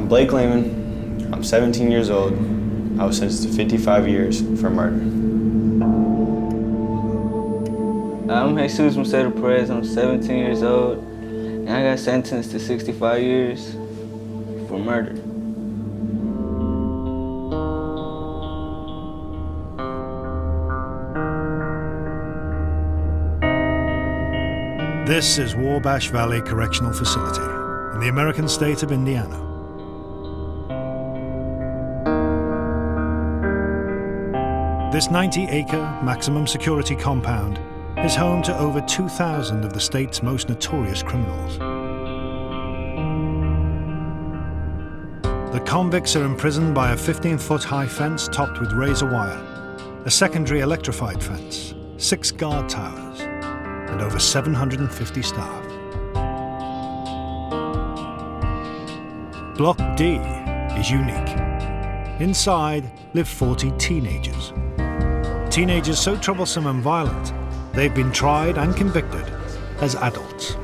I'm Blake Lehman. I'm 17 years old. I was sentenced to 55 years for murder. I'm Jesus Macedo Perez. I'm 17 years old, and I got sentenced to 65 years for murder. This is Wabash Valley Correctional Facility in the American state of Indiana. This 90-acre maximum security compound is home to over 2,000 of the state's most notorious criminals. The convicts are imprisoned by a 15-foot high fence topped with razor wire, a secondary electrified fence, 6 guard towers, and over 750 staff. Block D is unique. Inside live 40 teenagers. Teenagers so troublesome and violent, they've been tried and convicted as adults.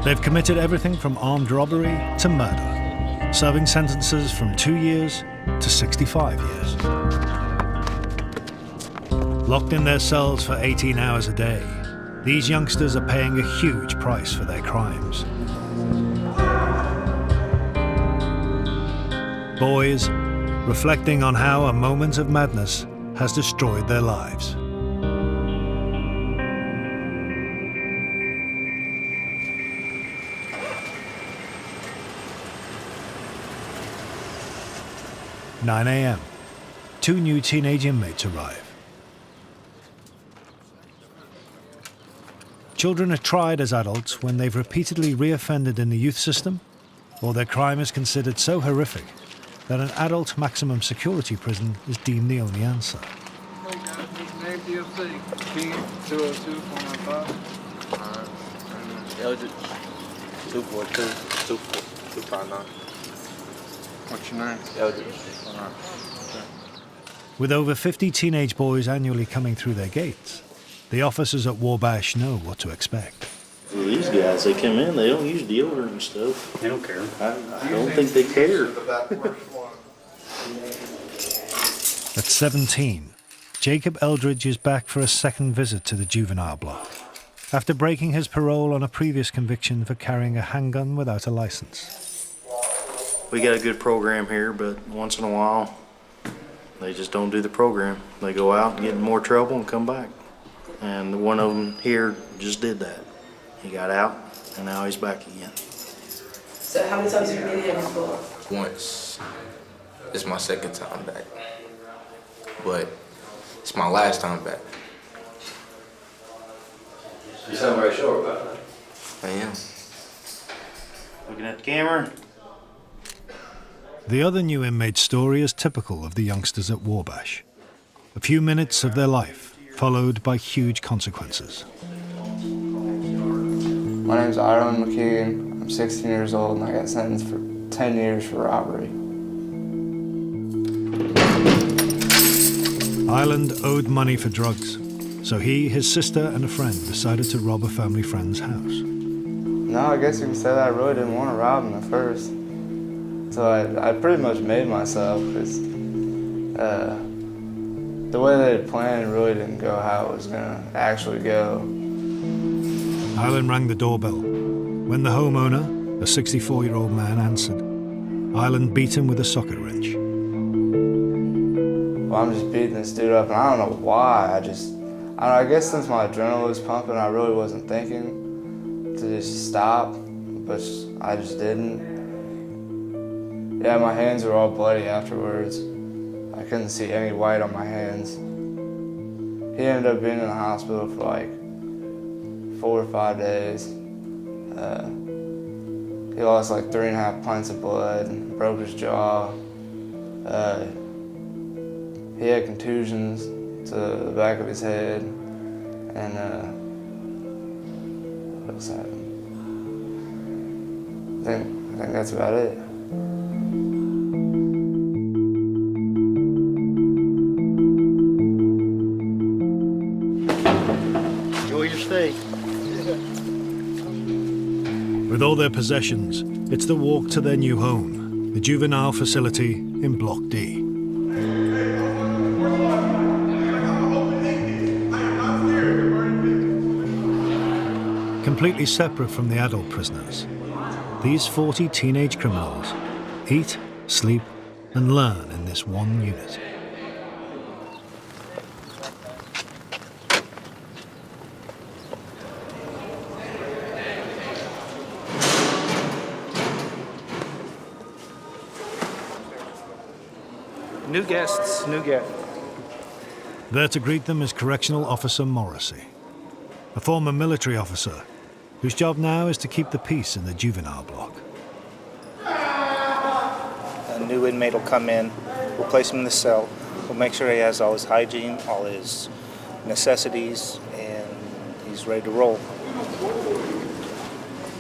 They've committed everything from armed robbery to murder, serving sentences from 2 years to 65 years. Locked in their cells for 18 hours a day, these youngsters are paying a huge price for their crimes. Boys reflecting on how a moment of madness has destroyed their lives. – 9 a.m. 2 new teenage inmates arrive. Children are tried as adults when they've repeatedly reoffended in the youth system, or their crime is considered so horrific that an adult maximum security prison is deemed the only answer. Eldridge, 242-259. What's your name? Eldridge. With over 50 teenage boys annually coming through their gates, the officers at Wabash know what to expect. Well, these guys, they come in, they don't use deodorant and stuff. They don't care. I don't think they care. At 17, Jacob Eldridge is back for a second visit to the juvenile block, after breaking his parole on a previous conviction for carrying a handgun without a license. We got a good program here, but once in a while, they just don't do the program. They go out and get in more trouble and come back. And one of them here just did that. He got out, and now he's back again. So how many times have you been here before? Once. It's my second time back. But it's my last time back. You sound very sure about that. I am. Looking at the camera. The other new inmate's story is typical of the youngsters at Wabash. A few minutes of their life, followed by huge consequences. My name's Iron McKeegan. I'm 16 years old and I got sentenced for 10 years for robbery. Ireland owed money for drugs, so he, his sister, and a friend decided to rob a family friend's house. No, I guess you can say that I really didn't want to rob him at first. So I pretty much made myself, because the way they had planned really didn't go how it was going to actually go. Ireland rang the doorbell. When the homeowner, a 64-year-old man, answered, Ireland beat him with a socket wrench. Well, I'm just beating this dude up, and I don't know why. I guess since my adrenaline was pumping, I really wasn't thinking to just stop, but I just didn't. Yeah, my hands were all bloody afterwards. I couldn't see any white on my hands. He ended up being in the hospital for like 4 or 5 days. He lost like 3.5 pints of blood and broke his jaw. He had contusions to the back of his head, and what else happened? I think that's about it. Enjoy your stay. With all their possessions, It's the walk to their new home, the juvenile facility in Block D. Completely separate from the adult prisoners, these 40 teenage criminals eat, sleep, and learn in this one unit. New guests, new guests. There to greet them is Correctional Officer Morrissey, a former military officer whose job now is to keep the peace in the juvenile block. A new inmate will come in, we'll place him in the cell, we'll make sure he has all his hygiene, all his necessities, and he's ready to roll.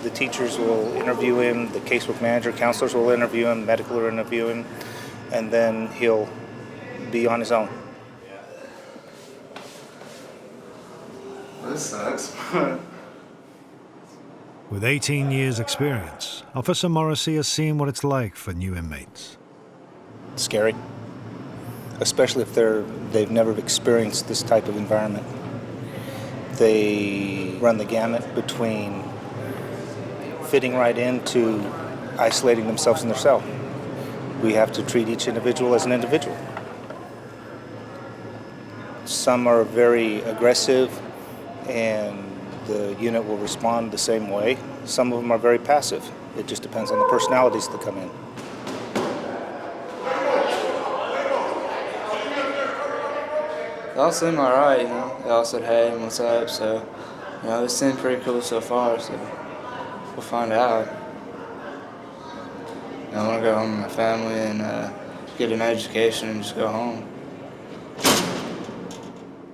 The teachers will interview him, the casework manager, counselors will interview him, medical will interview him, and then he'll be on his own. This sucks. With 18 years' experience, Officer Morrissey has seen what it's like for new inmates. Scary, especially if they've never experienced this type of environment. They run the gamut between fitting right into isolating themselves in their cell. We have to treat each individual as an individual. Some are very aggressive and the unit will respond the same way. Some of them are very passive. It just depends on the personalities that come in. They all seem alright, you know. They all said hey and what's up, so it seemed pretty cool so far, so we'll find out. I want to go home with my family and get an education and just go home.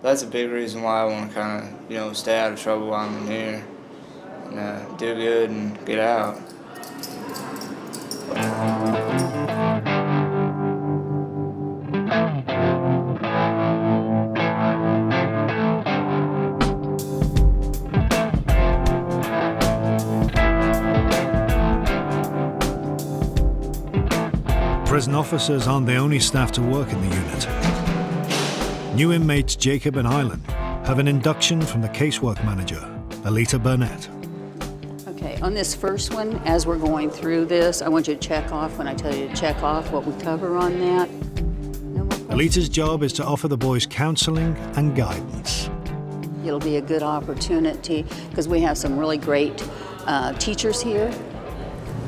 That's a big reason why I want to kind of, stay out of trouble while I'm in here and do good and get out. Prison officers aren't the only staff to work in the unit. New inmates Jacob and Island have an induction from the casework manager, Alita Burnett. Okay, on this first one, as we're going through this, I want you to check off when I tell you to check off what we cover on that. No more questions? Alita's job is to offer the boys counseling and guidance. It'll be a good opportunity because we have some really great teachers here.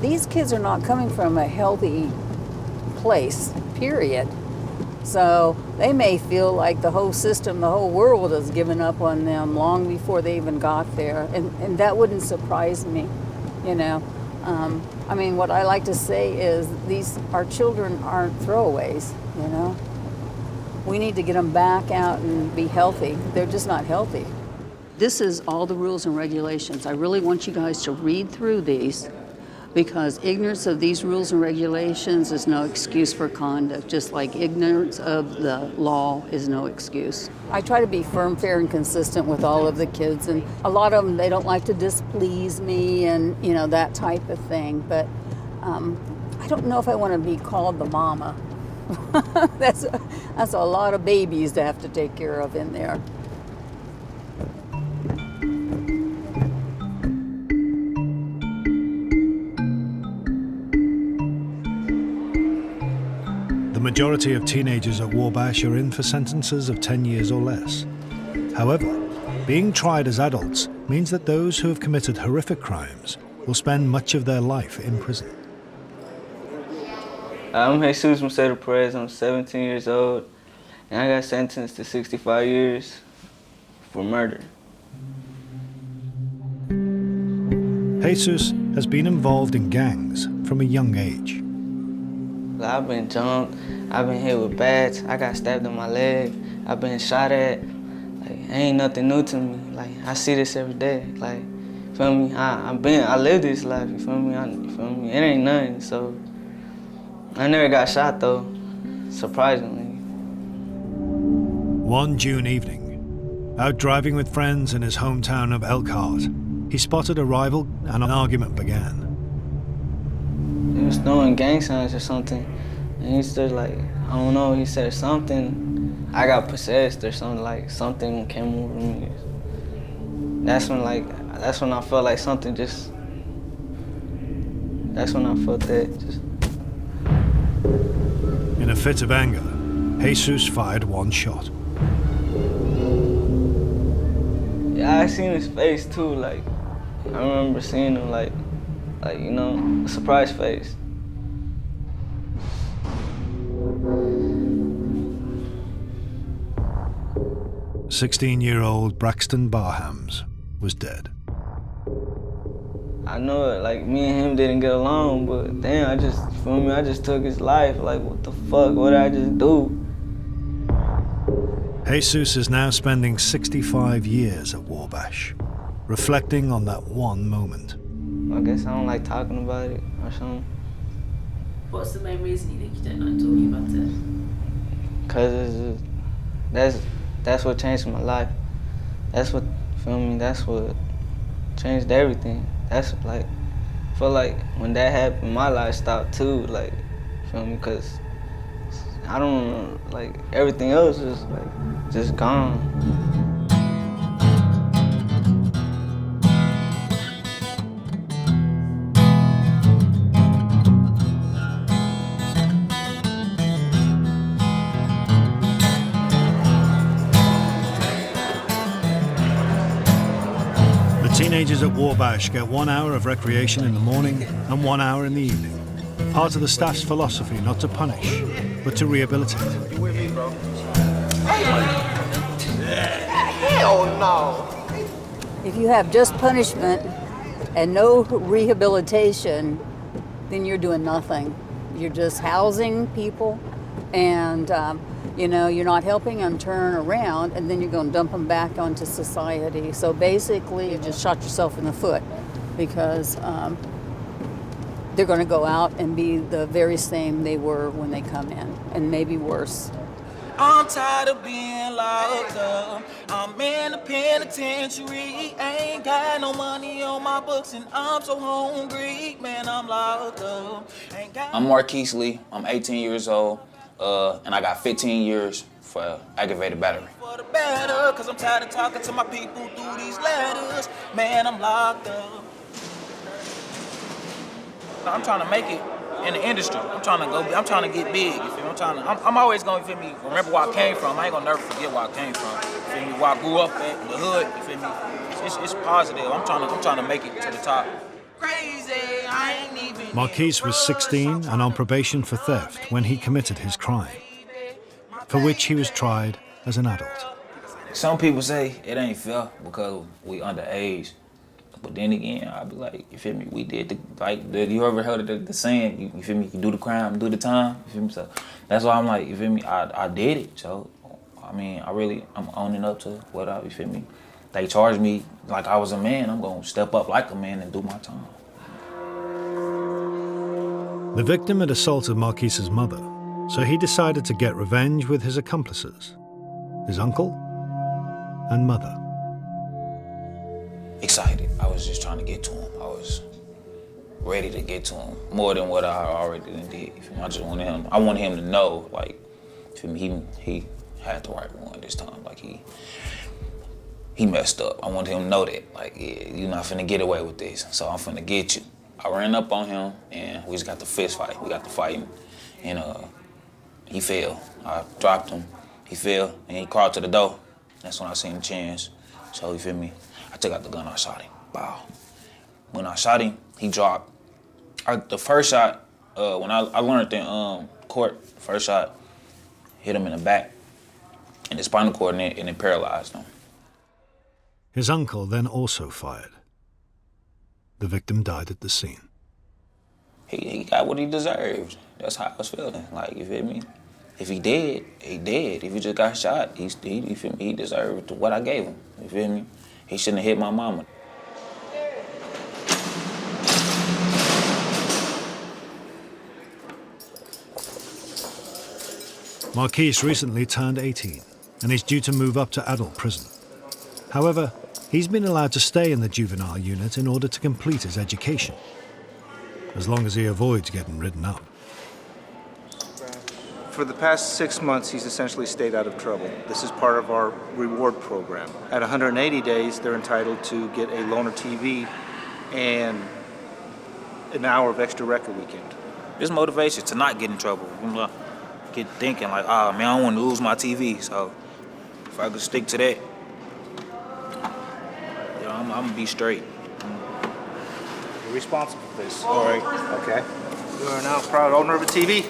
These kids are not coming from a healthy place, period. So they may feel like the whole system, the whole world has given up on them long before they even got there. And that wouldn't surprise me, what I like to say is our children aren't throwaways, We need to get them back out and be healthy. They're just not healthy. This is all the rules and regulations. I really want you guys to read through these because ignorance of these rules and regulations is no excuse for conduct, just like ignorance of the law is no excuse. I try to be firm, fair, and consistent with all of the kids, and a lot of them, they don't like to displease me and, that type of thing, but I don't know if I want to be called the mama. That's a lot of babies to have to take care of in there. The majority of teenagers at Wabash are in for sentences of 10 years or less. However, being tried as adults means that those who have committed horrific crimes will spend much of their life in prison. I'm Jesus Perez, I'm 17 years old, and I got sentenced to 65 years for murder. Jesus has been involved in gangs from a young age. I've been jumped, I've been hit with bats, I got stabbed in my leg, I've been shot at. Ain't nothing new to me. I see this every day. Feel me? I live this life. You feel me? It ain't nothing. So I never got shot though, surprisingly. One June evening, out driving with friends in his hometown of Elkhart, he spotted a rival and an argument began. he was throwing gang signs or something. And he started like, I don't know, he said something, I got possessed or something, like something came over me. That's when I felt like something just, that's when I felt that just. In a fit of anger, Jesus fired one shot. Yeah, I seen his face too, like, I remember seeing him like, you know, a surprise face. "16-year-old Braxton Barhams was dead. I know it, like, me and him didn't get along, but damn, I just took his life. Like, what the fuck, what did I just do? Jesus is now spending 65 years at Wabash, reflecting on that one moment. I guess I don't like talking about it or something. What's the main reason you think you don't like talking about it? Cause that's what changed my life. That's what, feel me, that's what changed everything. That's like, I feel like when that happened, my life stopped too, like, feel me, cause I don't know, like, everything else is like, just gone. Teenagers at Wabash get 1 hour of recreation in the morning and 1 hour in the evening. Part of the staff's philosophy not to punish, but to rehabilitate. You with me, bro? Hell no! If you have just punishment and no rehabilitation, then you're doing nothing. You're just housing people, and you know, you're not helping them turn around, and then you're going to dump them back onto society. So basically, you just shot yourself in the foot, because they're going to go out and be the very same they were when they come in, and maybe worse. I'm tired of being locked up. I'm in the penitentiary. Ain't got no money on my books and I'm so hungry. Man, I'm locked up. I'm Marquise Lee. I'm 18 years old, and I got 15 years for aggravated battery. For the better, cause I'm tired of talking to my people through these letters. Man, I'm locked up. I'm trying to make it in the industry. I'm trying to get big, you feel me? I'm always gonna, you feel me, remember where I came from. I ain't gonna never forget where I came from. You feel me? Where I grew up at, the hood, you feel me? It's positive. I'm trying to make it to the top. Crazy, I ain't even. Marquise was 16 and on probation for theft when he committed his crime, for which he was tried as an adult. Some people say it ain't fair because we underage. But then again, I'll be like, you feel me? We did you ever heard of the saying? You feel me? You do the crime, do the time. You feel me? So that's why I'm like, you feel me? I did it. So I mean, I'm owning up to what you feel me? They charged me like I was a man. I'm gonna step up like a man and do my time. The victim had assaulted Marquise's mother, so he decided to get revenge with his accomplices, his uncle and mother. Excited. I was just trying to get to him. I was ready to get to him more than what I already did. I just wanted him. I wanted him to know, like, for me, he had the right one this time. Like he messed up. I wanted him to know that, like, yeah, you're not finna get away with this. So I'm finna get you. I ran up on him and we just got the fist fight. We got the fighting, and he fell. I dropped him. He fell and he crawled to the door. That's when I seen the chance. So you feel me? I took out the gun, I shot him. Wow. When I shot him, he dropped. The first shot, when I learned in court, the first shot hit him in the back, in the spinal cord, and it paralyzed him. His uncle then also fired. The victim died at the scene. He got what he deserved. That's how I was feeling. Like, you feel me? If he dead, he dead. If he just got shot, you feel me? He deserved what I gave him. You feel me? He shouldn't have hit my mama. Marquise recently turned 18 and is due to move up to adult prison. However, he's been allowed to stay in the juvenile unit in order to complete his education. as long as he avoids getting written up. For the past 6 months, he's essentially stayed out of trouble. This is part of our reward program. At 180 days, they're entitled to get a loaner TV and an hour of extra rec a weekend. This motivation to not get in trouble. Get thinking like, ah, man, I don't want to lose my TV. So if I could stick to that, yeah, I'm gonna be straight. You're responsible for this. All right. Okay. You are now proud owner of a TV.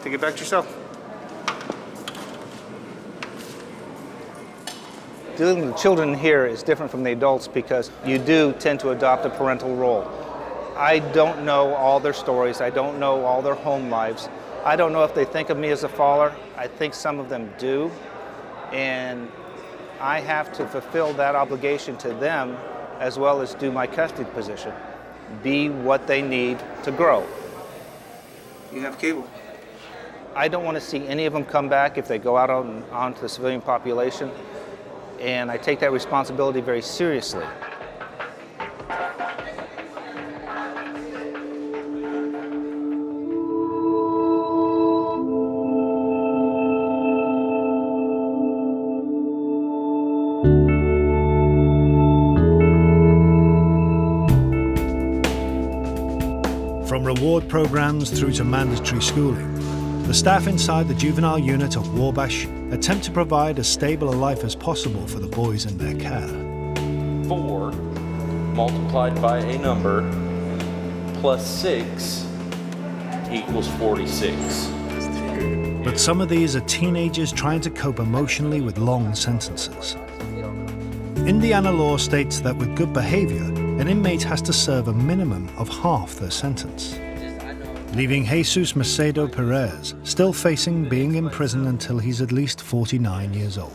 Take it back to yourself. Dealing with children here is different from the adults because you do tend to adopt a parental role. I don't know all their stories. I don't know all their home lives. I don't know if they think of me as a father. I think some of them do. And I have to fulfill that obligation to them as well as do my custody position. Be what they need to grow. You have cable. I don't want to see any of them come back if they go out onto the civilian population. And I take that responsibility very seriously. From reward programs through to mandatory schooling, the staff inside the juvenile unit of Wabash attempt to provide as stable a life as possible for the boys in their care. 4 multiplied by a number plus 6 equals 46. But some of these are teenagers trying to cope emotionally with long sentences. Indiana law states that with good behavior, an inmate has to serve a minimum of half their sentence, leaving Jesus Macedo Perez still facing being in prison until he's at least 49 years old.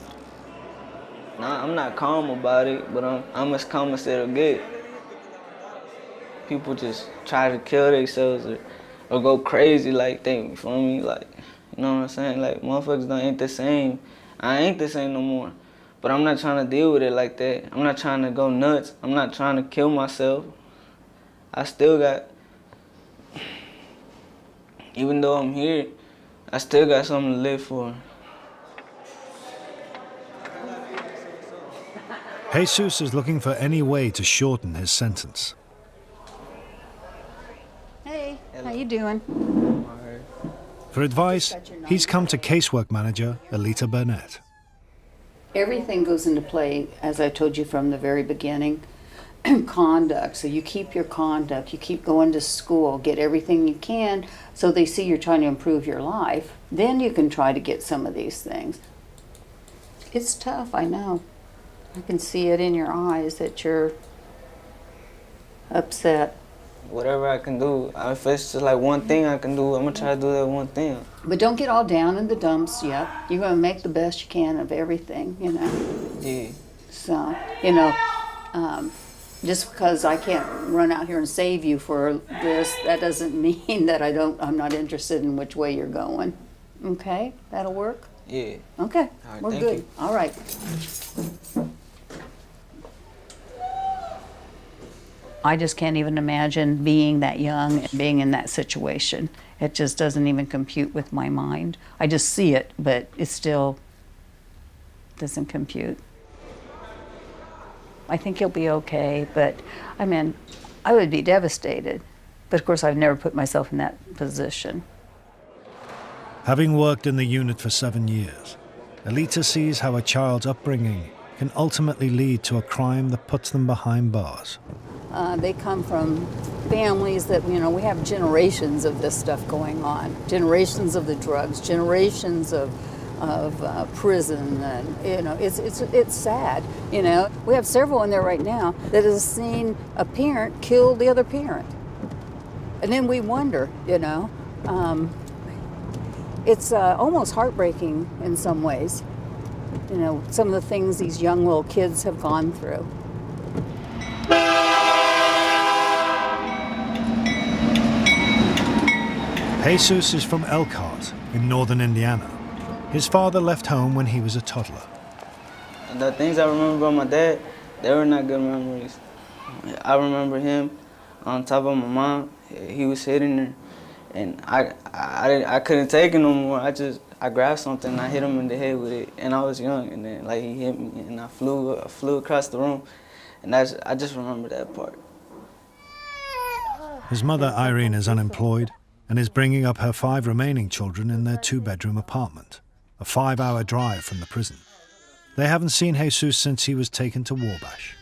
Nah, I'm not calm about it, but I'm as calm as it'll get. People just try to kill themselves or go crazy like that, you feel me? Like, you know what I'm saying? Like, motherfuckers ain't the same. I ain't the same no more. But I'm not trying to deal with it like that. I'm not trying to go nuts. I'm not trying to kill myself. I still got, even though I'm here, I still got something to live for. Jesus is looking for any way to shorten his sentence. Hey, how you doing? For advice, he's come to casework manager Alita Burnett. Everything goes into play, as I told you from the very beginning. Conduct. So you keep your conduct, you keep going to school, get everything you can so they see you're trying to improve your life. Then you can try to get some of these things. It's tough, I know. I can see it in your eyes that you're upset. Whatever I can do, if it's just like one thing I can do, I'm gonna try to do that one thing. But don't get all down in the dumps yet. You're gonna make the best you can of everything, you know. Yeah. So, you know, just because I can't run out here and save you for this, that doesn't mean that I'm not interested in which way you're going. Okay, that'll work? Yeah. Okay, All right, we're thank good. you. All right. I just can't even imagine being that young and being in that situation. It just doesn't even compute with my mind. I just see it, but it still doesn't compute. I think he'll be okay, but I mean, I would be devastated. But of course, I've never put myself in that position. Having worked in the unit for 7 years, Alita sees how a child's upbringing can ultimately lead to a crime that puts them behind bars. They come from families that, you know, we have generations of this stuff going on. Generations of the drugs, generations of prison, and, you know, it's sad, you know. We have several in there right now that has seen a parent kill the other parent. And then we wonder, you know, it's almost heartbreaking in some ways, you know, some of the things these young little kids have gone through. Jesus is from Elkhart in northern Indiana. His father left home when he was a toddler. The things I remember about my dad, they were not good memories. I remember him on top of my mom. He was hitting her, and I couldn't take it no more. I grabbed something and I hit him in the head with it, and I was young, and then like he hit me, and I flew across the room, and I just remember that part. His mother, Irene, is unemployed and is bringing up her 5 remaining children in their 2-bedroom apartment, a 5-hour drive from the prison. They haven't seen Jesus since he was taken to Wabash.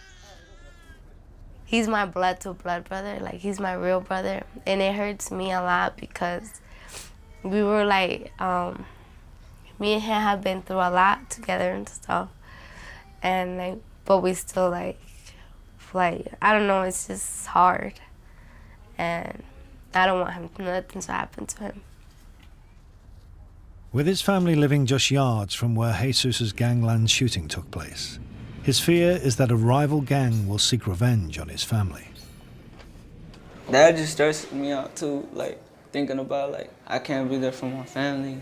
He's my blood-to-blood brother, like he's my real brother, and it hurts me a lot because we were like, me and him have been through a lot together and stuff, and like, but we still like I don't know, it's just hard, and I don't want nothing to happen to him. With his family living just yards from where Jesus' gangland shooting took place, his fear is that a rival gang will seek revenge on his family. That just stresses me out too, like thinking about like I can't be there for my family,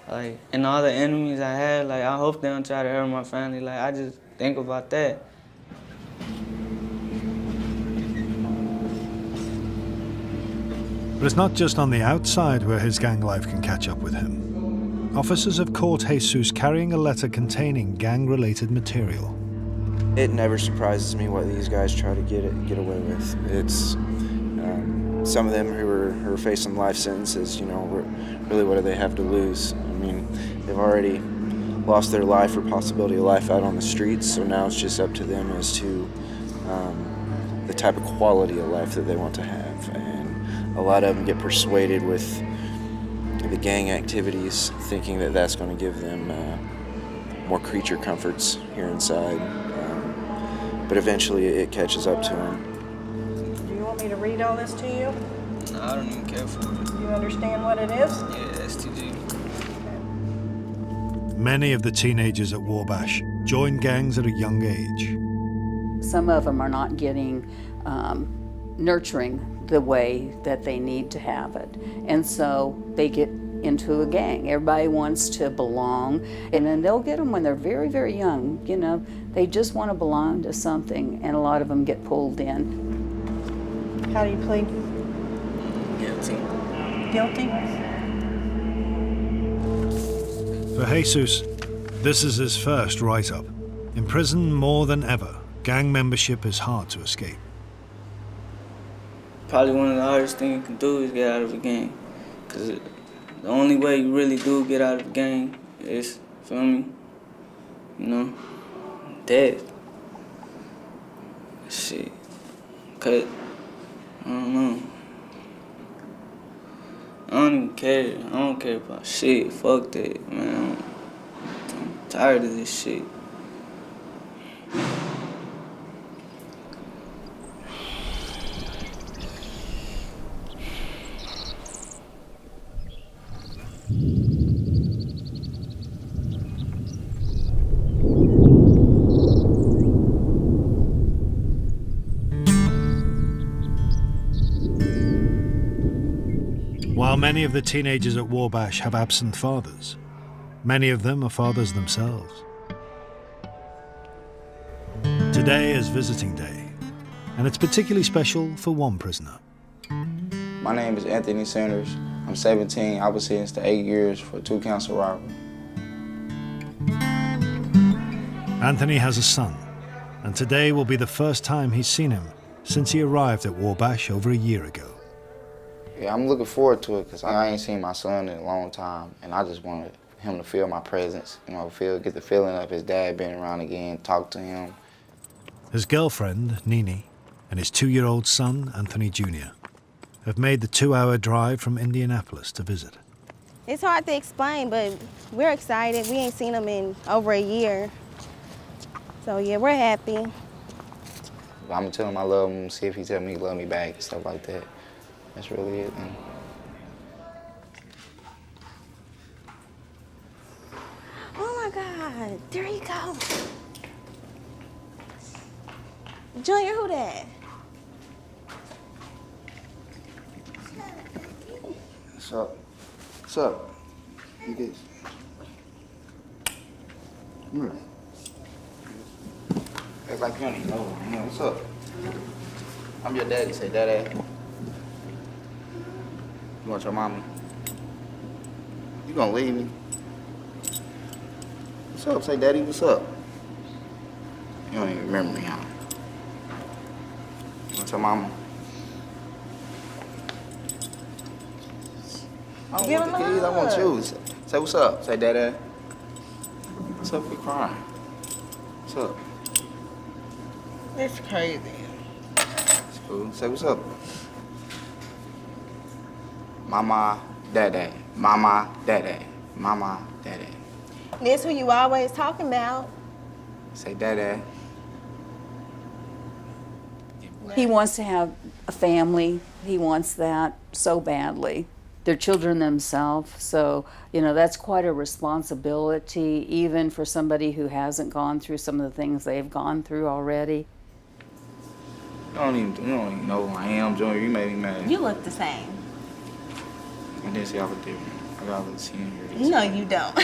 like and all the enemies I had, like I hope they don't try to hurt my family. Like I just think about that. But it's not just on the outside where his gang life can catch up with him. Officers have caught Jesus carrying a letter containing gang-related material. It never surprises me what these guys try to get away with. It's some of them who are facing life sentences, you know, really what do they have to lose? I mean, they've already lost their life or possibility of life out on the streets, so now it's just up to them as to the type of quality of life that they want to have. And a lot of them get persuaded with the gang activities, thinking that that's going to give them more creature comforts here inside. But eventually it catches up to them. Do you want me to read all this to you? No, I don't even care for it. Do you understand what it is? Yeah, STG. Many of the teenagers at Wabash joined gangs at a young age. Some of them are not getting nurturing the way that they need to have it. And so they get into a gang. Everybody wants to belong, and then they'll get them when they're very, very young. You know, they just want to belong to something, and a lot of them get pulled in. How do you plead? Guilty. Guilty? For Jesus, this is his first write-up. In prison more than ever, gang membership is hard to escape. Probably one of the hardest things you can do is get out of a gang, because the only way you really do get out of a gang is, feel me, you know, dead. Shit. Cause, I don't know. I don't even care. I don't care about shit. Fuck that, man. I'm tired of this shit. While many of the teenagers at Wabash have absent fathers, many of them are fathers themselves. Today is visiting day, and it's particularly special for one prisoner. My name is Anthony Sanders. I'm 17. I was sentenced to 8 years for 2 counts of robbery. Anthony has a son, and today will be the first time he's seen him since he arrived at Wabash over a year ago. Yeah, I'm looking forward to it because I ain't seen my son in a long time, and I just wanted him to feel my presence, you know, get the feeling of his dad being around again, talk to him. His girlfriend, Nini, and his 2-year-old son, Anthony Jr., have made the 2-hour drive from Indianapolis to visit. It's hard to explain, but we're excited. We ain't seen him in over a year. So yeah, we're happy. I'm gonna tell him I love him, see if he tell me he love me back, stuff like that. That's really it, man. Oh my God, there you go. Junior, who that? What's up? What's up? You get... Come here. Act like you don't even know. What's up? I'm your daddy. Say daddy. You want your mama? You gonna leave me? What's up? Say daddy, what's up? You don't even remember me, huh? You want your mama? I don't want the keys, I want you. Say what's up. Say daddy. What's up, you crying? What's up? It's crazy. It's cool. Say what's up. Mama, daddy. Mama, daddy. Mama, daddy. This who you always talking about. Say daddy. He wants to have a family. He wants that so badly. They're children themselves, so, you know, that's quite a responsibility, even for somebody who hasn't gone through some of the things they've gone through already. You don't even know who I am, Junior. You made me mad. You look the same. I didn't see y'all look different. I gotta look see here. No, you don't.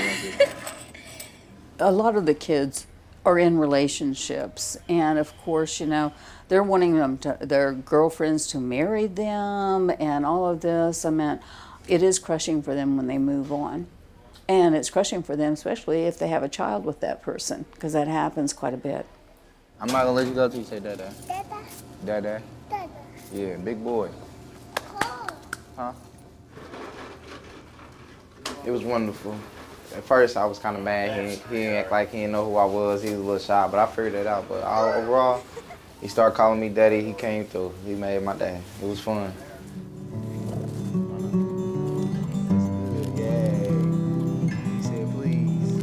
A lot of the kids are in relationships, and of course, you know, they're wanting them to, their girlfriends to marry them and all of this. I mean, it is crushing for them when they move on. And it's crushing for them, especially if they have a child with that person, because that happens quite a bit. I'm not gonna let you go till you say dada. Dada? Dada. Dada. Yeah, big boy. Huh? It was wonderful. At first, I was kind of mad. He didn't act like he didn't know who I was. He was a little shy, but I figured it out. But overall, he started calling me daddy. He came through. He made my day. It was fun. Say it, please.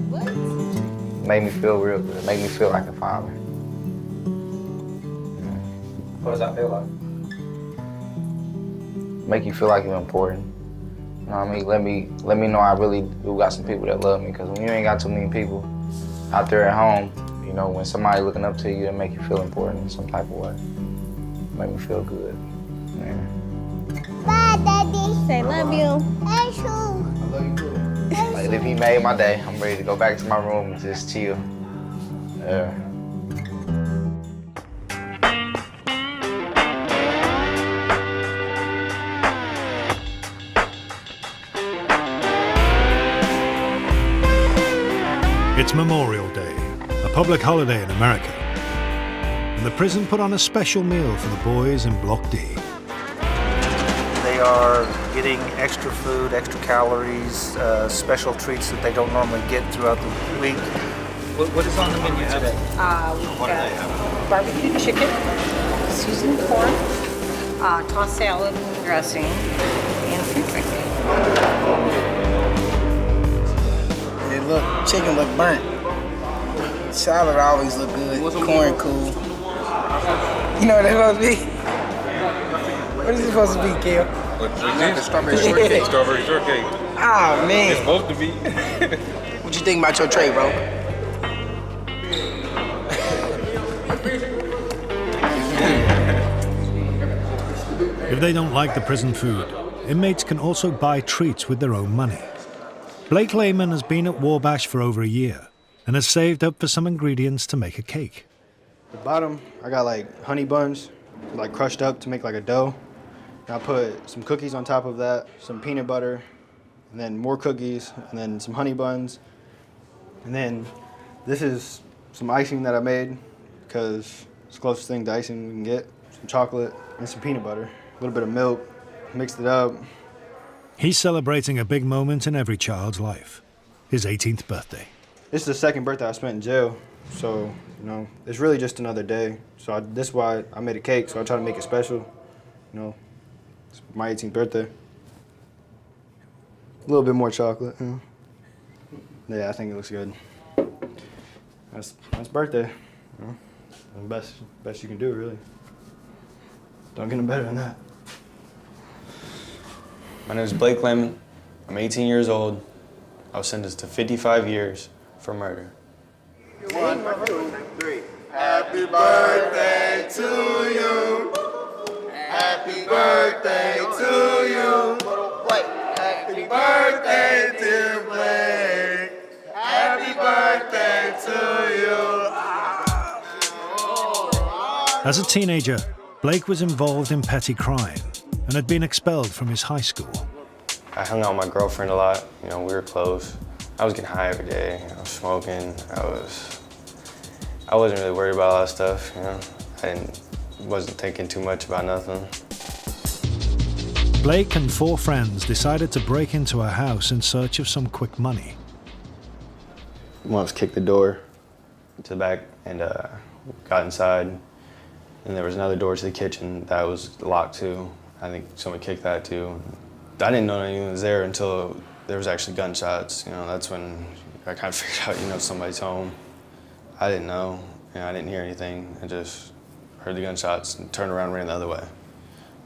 What? Made me feel real good. Made me feel like a father. What does that feel like? Make you feel like you're important. You know what I mean? Let me know I really do got some people that love me, because when you ain't got too many people out there at home, you know, when somebody looking up to you, it make you feel important in some type of way. Make me feel good. Yeah. Bye, Daddy. Say love you. I love you too. Like, if he made my day, I'm ready to go back to my room and just chill. Yeah. It's Memorial Day, a public holiday in America, and the prison put on a special meal for the boys in Block D. They are getting extra food, extra calories, special treats that they don't normally get throughout the week. What is on the menu today? We've got barbecue chicken, seasoned corn, tossed salad, dressing, and fruit drink. Look, chicken look burnt. Salad always look good. Corn cool. You know what it's supposed to be? What is it supposed to be, Kale? Strawberry shortcake. Strawberry shortcake. Ah, man. It's supposed to be. What you think about your tray, bro? If they don't like the prison food, inmates can also buy treats with their own money. Blake Lehman has been at Wabash for over a year and has saved up for some ingredients to make a cake. The bottom, I got like honey buns, like crushed up to make like a dough. And I put some cookies on top of that, some peanut butter, and then more cookies, and then some honey buns. And then this is some icing that I made, because it's the closest thing to icing we can get. Some chocolate and some peanut butter, a little bit of milk, mixed it up. He's celebrating a big moment in every child's life, his 18th birthday. This is the second birthday I spent in jail, so, you know, it's really just another day. So this is why I made a cake, so I try to make it special. You know, it's my 18th birthday. A little bit more chocolate. You know. Yeah, I think it looks good. That's birthday. You know, the best you can do, really. Don't get no better than that. My name is Blake Lehman. I'm 18 years old. I was sentenced to 55 years for murder. 1, 2, 3. Happy birthday to you. Happy birthday to you. Happy birthday, dear Blake. Happy birthday to you. As a teenager, Blake was involved in petty crime and had been expelled from his high school. I hung out with my girlfriend a lot. You know, we were close. I was getting high every day. I was smoking. I wasn't really worried about a lot of stuff. You know, wasn't thinking too much about nothing. Blake and 4 friends decided to break into a house in search of some quick money. One of us kicked the door to the back and got inside. And there was another door to the kitchen that was locked too. I think someone kicked that too. I didn't know anyone was there until there was actually gunshots. You know, that's when I kind of figured out, you know, somebody's home. I didn't know. You know, I didn't hear anything. I just heard the gunshots and turned around and ran the other way.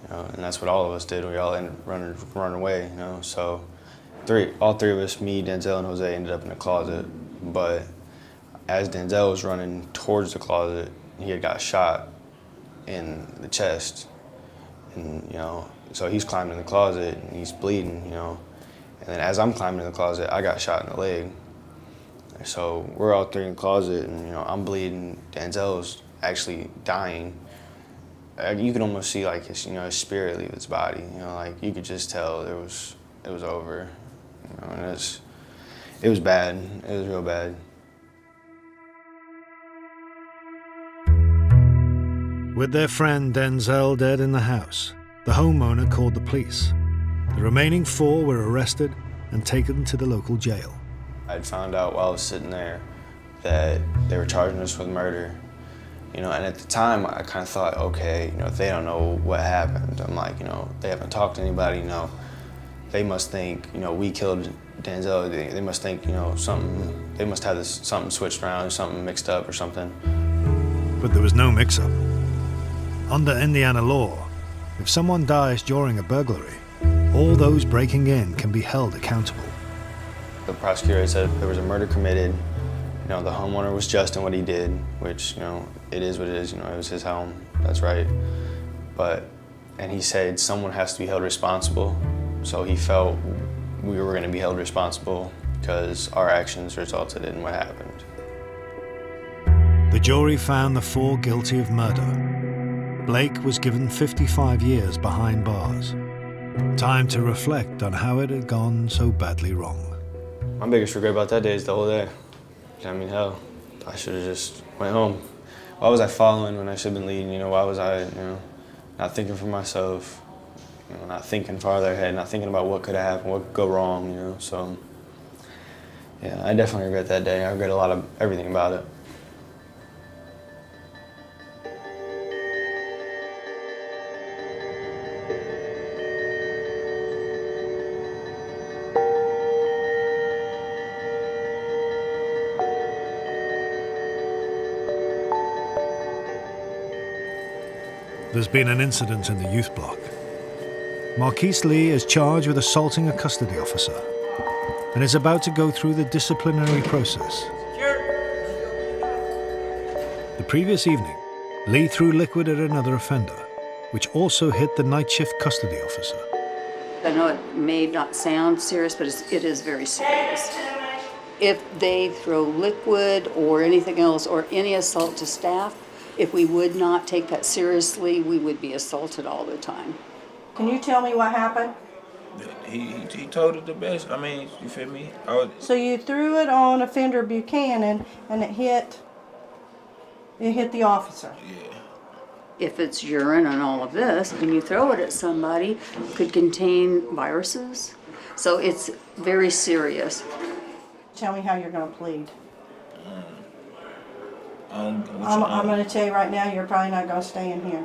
You know, and that's what all of us did. We all ended up running away, you know. So all three of us, me, Denzel, and Jose, ended up in the closet. But as Denzel was running towards the closet, he had got shot in the chest. And, you know, so he's climbing in the closet and he's bleeding, you know. And then as I'm climbing in the closet, I got shot in the leg. So we're all 3 in the closet and, you know, I'm bleeding. Denzel's actually dying. You could almost see like his, you know, his spirit leave his body. You know, like you could just tell it was over. You know, and it was bad. It was real bad. With their friend Denzel dead in the house, the homeowner called the police. The remaining 4 were arrested and taken to the local jail. I'd found out while I was sitting there that they were charging us with murder. You know, and at the time I kind of thought, okay, you know, they don't know what happened. I'm like, you know, they haven't talked to anybody, you know. They must think, you know, we killed Denzel. They must think, you know, they must have something switched around, something mixed up or something. But there was no mix-up. Under Indiana law, if someone dies during a burglary, all those breaking in can be held accountable. The prosecutor said there was a murder committed. You know, the homeowner was just in what he did, which, you know, it is what it is. You know, it was his home. That's right. And he said someone has to be held responsible. So he felt we were going to be held responsible because our actions resulted in what happened. The jury found the 4 guilty of murder. Blake was given 55 years behind bars. Time to reflect on how it had gone so badly wrong. My biggest regret about that day is the whole day. I mean, hell, I should have just went home. Why was I following when I should have been leading? You know, why was I, you know, not thinking for myself, you know, not thinking farther ahead, not thinking about what could have happened, what could go wrong, you know? So, yeah, I definitely regret that day. I regret a lot of everything about it. There's been an incident in the youth block. Marquise Lee is charged with assaulting a custody officer and is about to go through the disciplinary process. The previous evening, Lee threw liquid at another offender, which also hit the night shift custody officer. I know it may not sound serious, but it is very serious. If they throw liquid or anything else or any assault to staff, if we would not take that seriously, we would be assaulted all the time. Can you tell me what happened? He told it the best. I mean, you feel me? So you threw it on offender Buchanan and it hit the officer. Yeah. If it's urine and all of this, and you throw it at somebody, could contain viruses. So it's very serious. Tell me how you're going to plead. I'm going to tell you right now, you're probably not going to stay in here.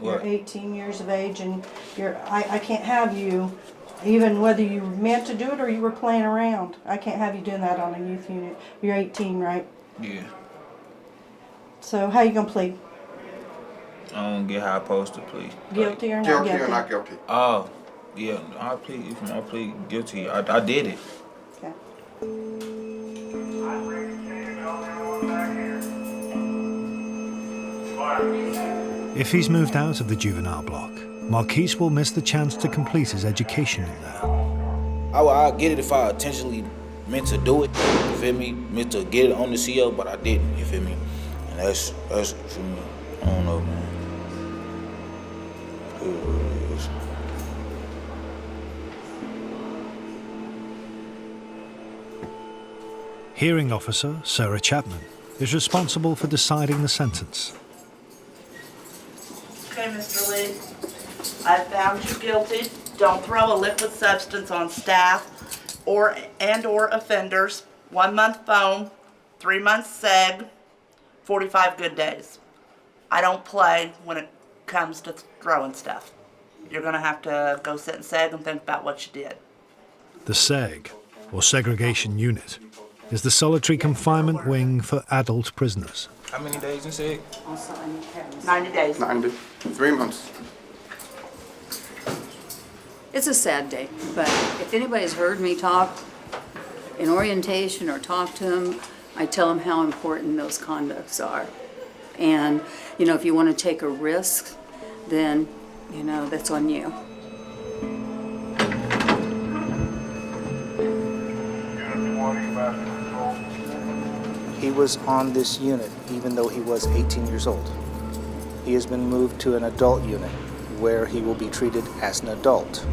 What? You're 18 years of age, and I can't have you, even whether you meant to do it or you were playing around. I can't have you doing that on a youth unit. You're 18, right? Yeah. So how you going to plead? I don't get how I supposed to plead. Guilty or not guilty? Guilty or not guilty? Oh, yeah, I plead guilty. I did it. Okay. If he's moved out of the juvenile block, Marquise will miss the chance to complete his education in there. I'll get it if I intentionally meant to do it, you feel me? Meant to get it on the CO, but I didn't, you feel me? And that's for me. I don't know, man. Hearing officer Sarah Chapman is responsible for deciding the sentence. Okay, Mr. Lee, I found you guilty. Don't throw a liquid substance on staff or offenders. 1 month phone, 3 months seg, 45 good days. I don't play when it comes to throwing stuff. You're gonna have to go sit in seg and think about what you did. The SEG, or Segregation Unit, is the solitary confinement wing for adult prisoners. How many days in seg? 90 days. 90. 3 months. It's a sad day, but if anybody's heard me talk in orientation or talk to them, I tell them how important those conducts are. And, you know, if you want to take a risk, then, you know, that's on you. He was on this unit even though he was 18 years old. He has been moved to an adult unit where he will be treated as an adult.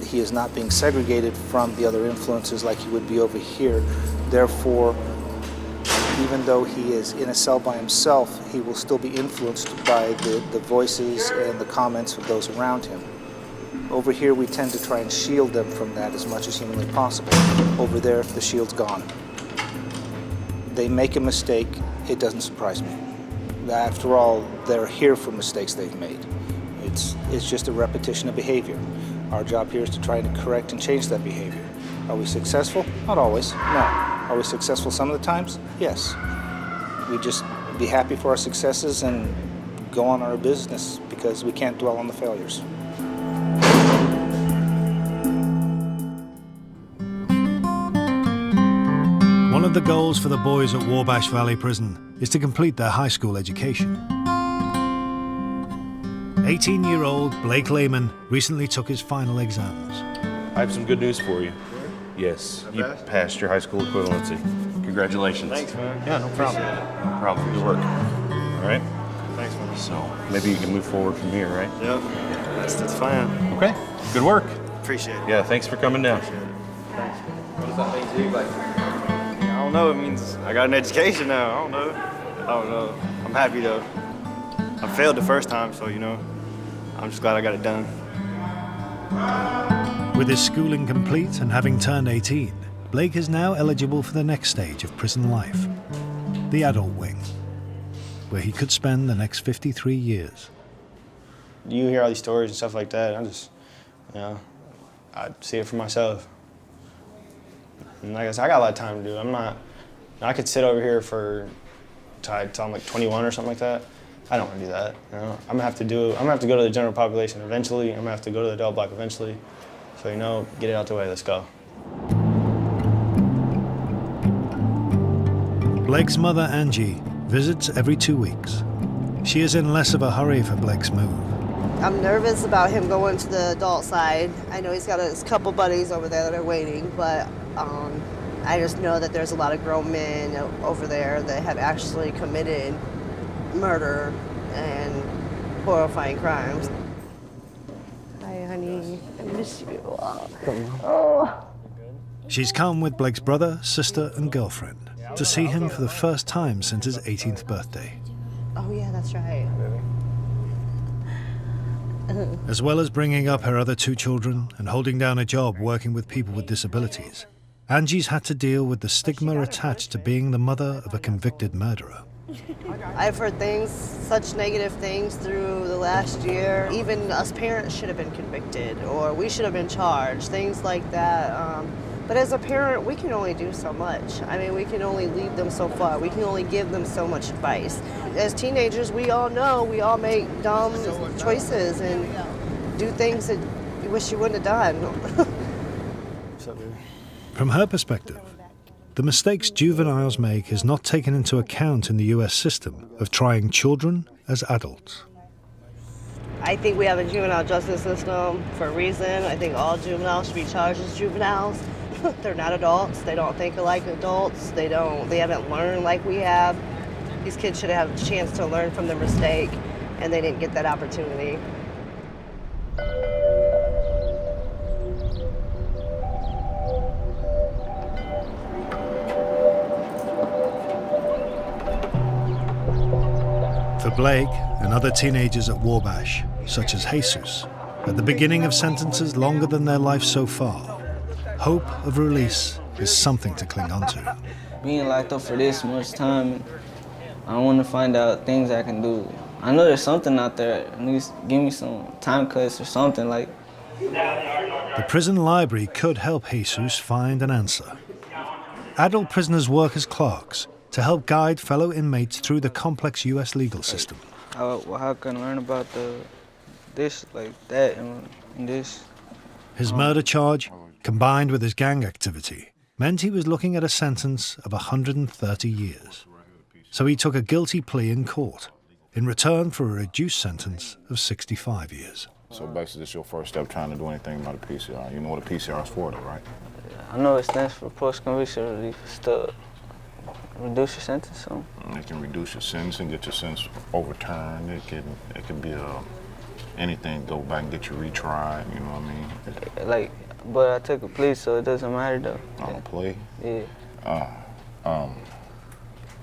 He is not being segregated from the other influences like he would be over here. Therefore, even though he is in a cell by himself, he will still be influenced by the voices and the comments of those around him. Over here, we tend to try and shield them from that as much as humanly possible. Over there, the shield's gone. They make a mistake, it doesn't surprise me. After all, they're here for mistakes they've made. It's just a repetition of behavior. Our job here is to try to correct and change that behavior. Are we successful? Not always, no. Are we successful some of the times? Yes. We just be happy for our successes and go on our business because we can't dwell on the failures. One of the goals for the boys at Wabash Valley Prison is to complete their high school education. 18-year-old Blake Lehman recently took his final exams. I have some good news for you. Yes, you passed your high school equivalency. Congratulations. Thanks, man. Yeah, no problem. No problem. Good work. All right? Thanks, man. So maybe you can move forward from here, right? Yep. That's fine. Okay. Good work. Appreciate it. Yeah, thanks for coming down. Thanks. What does that mean to you? Like, I don't know. It means I got an education now. I don't know. I'm happy though. I failed the first time, so, you know, I'm just glad I got it done. With his schooling complete and having turned 18, Blake is now eligible for the next stage of prison life, the adult wing, where he could spend the next 53 years. You hear all these stories and stuff like that, I just, you know, I see it for myself. And like I said, I got a lot of time to do. I could sit over here till I'm like 21 or something like that. I don't want to do that. You know? I'm gonna have to go to the general population eventually. I'm gonna have to go to the adult block eventually. So, you know, get it out the way, let's go. Blake's mother, Angie, visits every 2 weeks. She is in less of a hurry for Blake's move. I'm nervous about him going to the adult side. I know he's got a couple buddies over there that are waiting, but I just know that there's a lot of grown men over there that have actually committed murder and horrifying crimes. Hi, honey. I miss you. Oh. She's come with Blake's brother, sister, and girlfriend to see him for the first time since his 18th birthday. Oh, yeah, that's right. As well as bringing up her other 2 children and holding down a job working with people with disabilities, Angie's had to deal with the stigma attached to being the mother of a convicted murderer. I've heard such negative things through the last year. Even us parents should have been convicted, or we should have been charged, things like that. But as a parent, we can only do so much. I mean, we can only lead them so far. We can only give them so much advice. As teenagers, we all know we all make dumb choices and do things that you wish you wouldn't have done. From her perspective, the mistakes juveniles make is not taken into account in the US system of trying children as adults. I think we have a juvenile justice system for a reason. I think all juveniles should be charged as juveniles. They're not adults. They don't think like adults. They haven't learned like we have. These kids should have a chance to learn from their mistake and they didn't get that opportunity. For Blake and other teenagers at Wabash, such as Jesus, at the beginning of sentences longer than their life so far, hope of release is something to cling on to. Being locked up for this much time, I want to find out things I can do. I know there's something out there. At least give me some time cuts or something like. The prison library could help Jesus find an answer. Adult prisoners work as clerks to help guide fellow inmates through the complex U.S. legal system. How can I learn about this, like that, and this? His murder charge, combined with his gang activity, meant he was looking at a sentence of 130 years. So he took a guilty plea in court, in return for a reduced sentence of 65 years. So basically, this is your first step trying to do anything about a PCR. You know what a PCR is for, though, right? I know it stands for post-conviction relief. It's to reduce your sentence, so. It can reduce your sentence and get your sentence overturned. It can be anything. Go back and get you retried. You know what I mean? But I took a plea, so it doesn't matter though. On a plea? Yeah.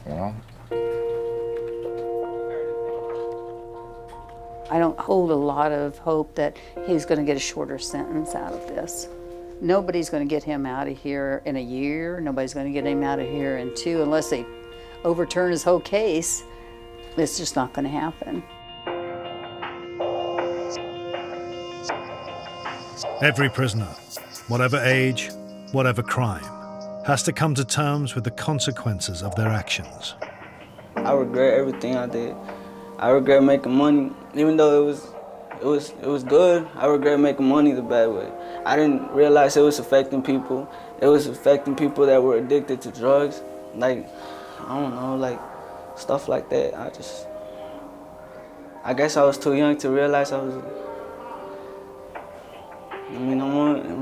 Well. I don't hold a lot of hope that he's going to get a shorter sentence out of this. Nobody's going to get him out of here in a year. Nobody's going to get him out of here in 2 unless they overturn his whole case. It's just not going to happen. Every prisoner, whatever age, whatever crime, has to come to terms with the consequences of their actions. I regret everything I did. I regret making money, even though it was good. I regret making money the bad way. I didn't realize it was affecting people. It was affecting people that were addicted to drugs. Like, I don't know, like stuff like that. I guess I was too young to realize I'm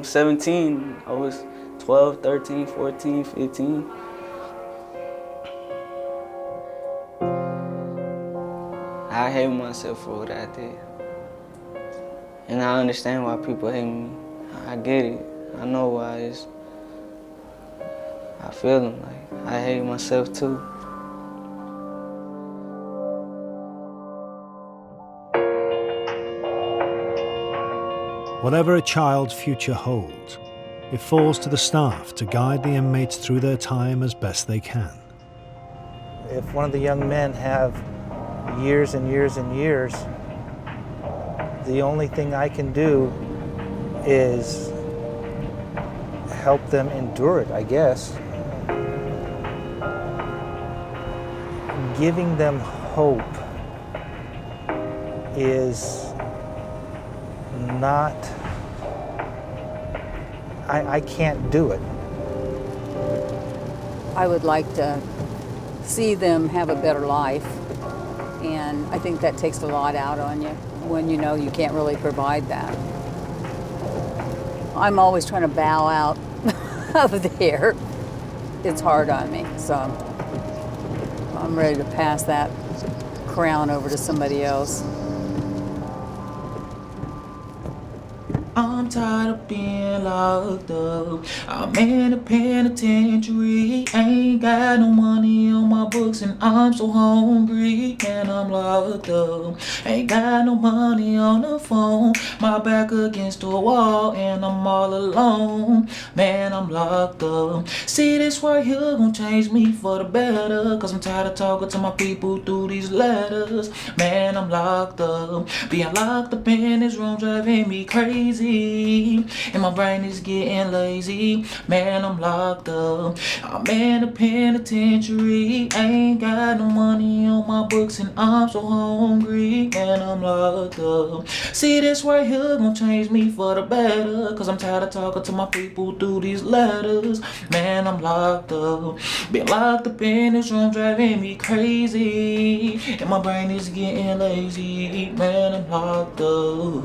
17. I was 12, 13, 14, 15. I hate myself for what I did. And I understand why people hate me. I get it. I know why it's. I feel them, like I hate myself too. Whatever a child's future holds, it falls to the staff to guide the inmates through their time as best they can. If one of the young men have years and years and years, the only thing I can do is help them endure it, I guess. Giving them hope is not, I can't do it. I would like to see them have a better life, and I think that takes a lot out on you when you know you can't really provide that. I'm always trying to bow out of there. It's hard on me, so I'm ready to pass that crown over to somebody else. I'm tired of being locked up. I'm in a penitentiary. Ain't got no money on my books and I'm so hungry. And I'm locked up. Ain't got no money on the phone. My back against the wall and I'm all alone. Man, I'm locked up. See, this right here gon' change me for the better. Cause I'm tired of talking to my people through these letters. Man, I'm locked up. Being locked up in this room driving me crazy. And my brain is getting lazy. Man, I'm locked up. I'm in a penitentiary. Ain't got no money on my books and I'm so hungry. And I'm locked up. See, this right here gon' change me for the better. Cause I'm tired of talking to my people through these letters. Man, I'm locked up. Been locked up in this room driving me crazy. And my brain is getting lazy. Man, I'm locked up.